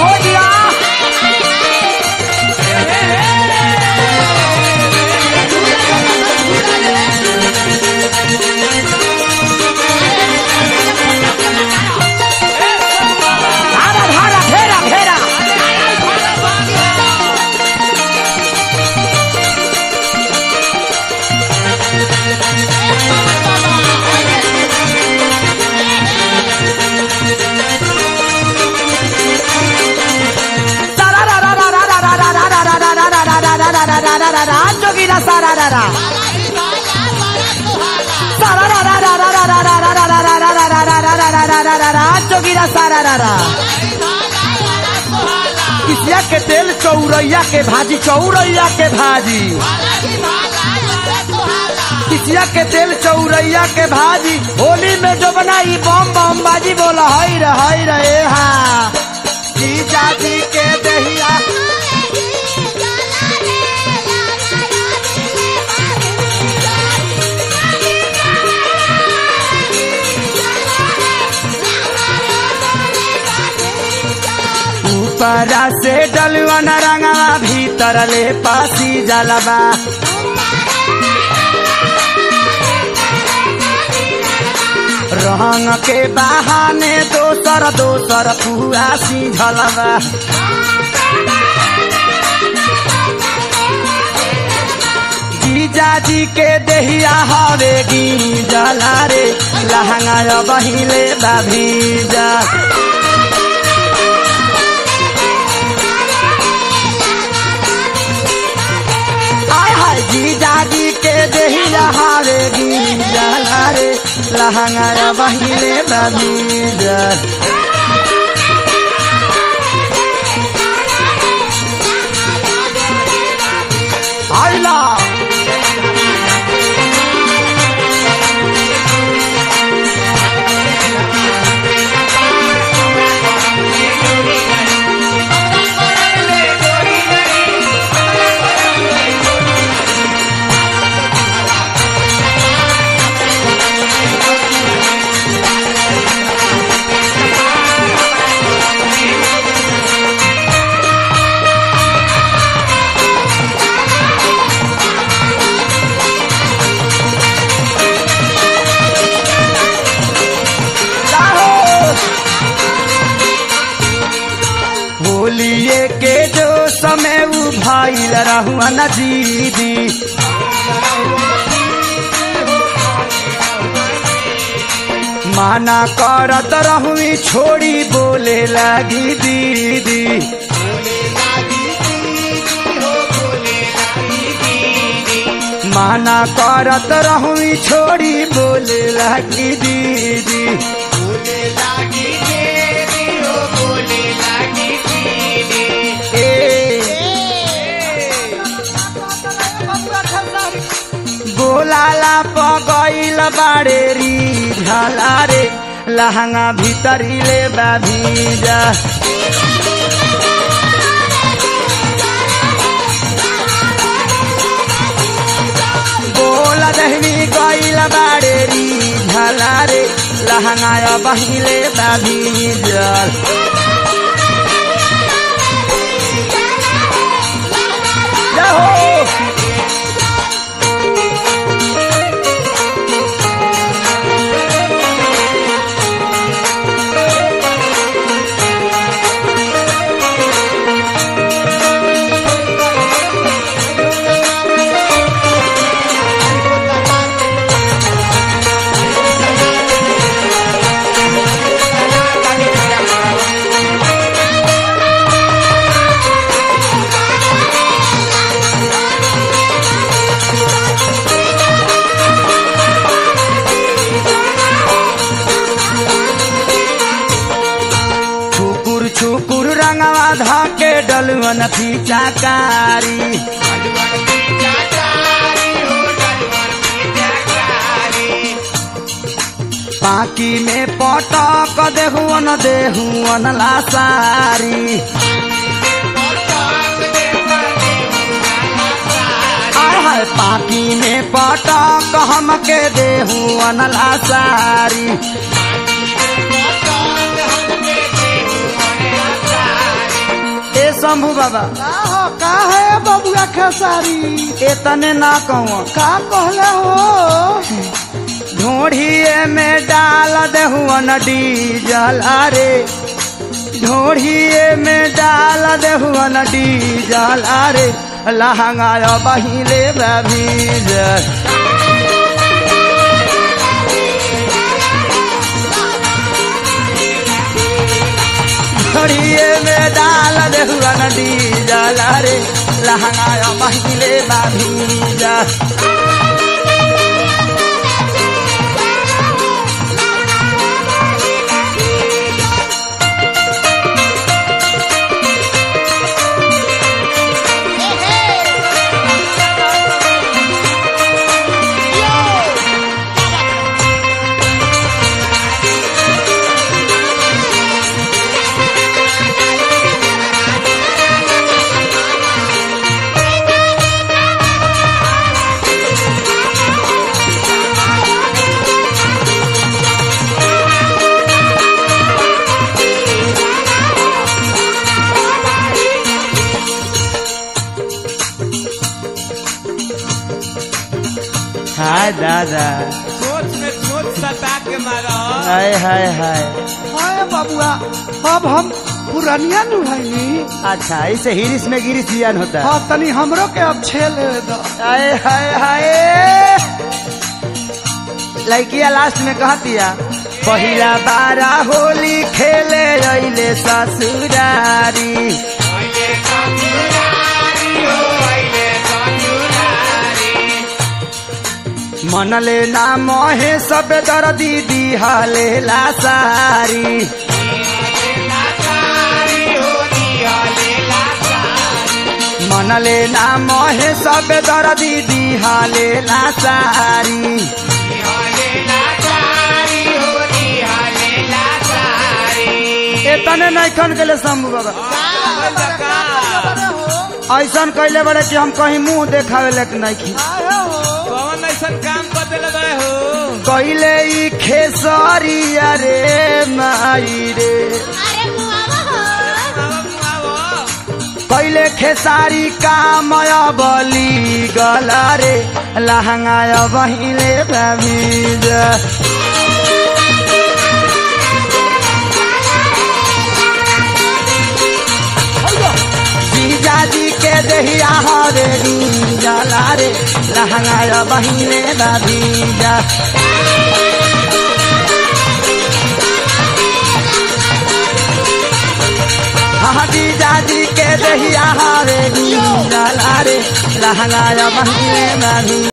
हो दिया जोगीरा सारा रारा जोगीरा सारा रारा किसिया के तेल चौरैया के भाजी चौरैया के भाजी किसिया के तेल चौरैया के भाजी होली में जो बनाई बम बम बाजी बोला हई रहे हाँ जीजा जी के दहिया ऊपरा से डलवन रंगवा भीतर ले पासी जलवा रंग के बहाने दोसर फुआसी झलवा जीजा जी के देहिया हवे गीजला रे लहंगा बहिले बाभीजा जीजा जी के देहिया हारे गीजला रे लहंगा बहिले बबीजा आइला होलिए के जो समय उभाइल रहुआ न दीदी माना करत रहुई छोड़ी बोले लगी दीदी माना करत रहुई छोड़ी बोले लगी दीदी गोलाला पगैल बाड़े री झला रे लहंगा भीतरी ले बाभीजा गोला दहनी गैल बाड़े री झला रे लहंगा बहिले बाभीजा छुकुर रंगवा धाके डलवन फीचाकारी पाकी में पटक देहुअन लासारी पाकी में पटक हमके देहुअन लासारी शंभू बाबा का है बबुआ खेसारी एतने ना कहूँ का कहले हो ढोढ़िए में डाल देहुअन डीजल अरे ढोढ़िए में डाल देहुअन डीजल अरे लहंगा बहिले भीज ढोढ़िए में डाल देहुअन डीजल अरे लहंगा बहिले भीज हाय दादा सोच में सोच सता के मारो हाय हाय हाय हाय बबुआ अब हम पुरानिया नु हईनी अच्छा ऐसे हिरिस में गिरिस जियान होता है हाँ तनी हमरो के अब छेल दो हाय हाय हाय लड़किया लास्ट में कहतिया पहिला बारा होली खेले अइले ससुरारी मनले ना मोहे सब दर्दी दिहाले लासारी मनले ना मोहे सब दर्दी दिहाले लासारी एतने नहीं खन के शंभू बाबा ऐसा कैले बड़े कि हम कहीं मुंह देखावे लेकिन नहीं खी कौन ऐसा काम बदल गए हो कैले ई खेसरी अरे माई रे कैले खेसारी कामय बली गला रे लहंगा बहिले भीज जीजाजी के दहिया हरे जला रे लहंगा बहिले भीज जीजाजी के दहिया हरे जला रे लहंगा बहिले भीज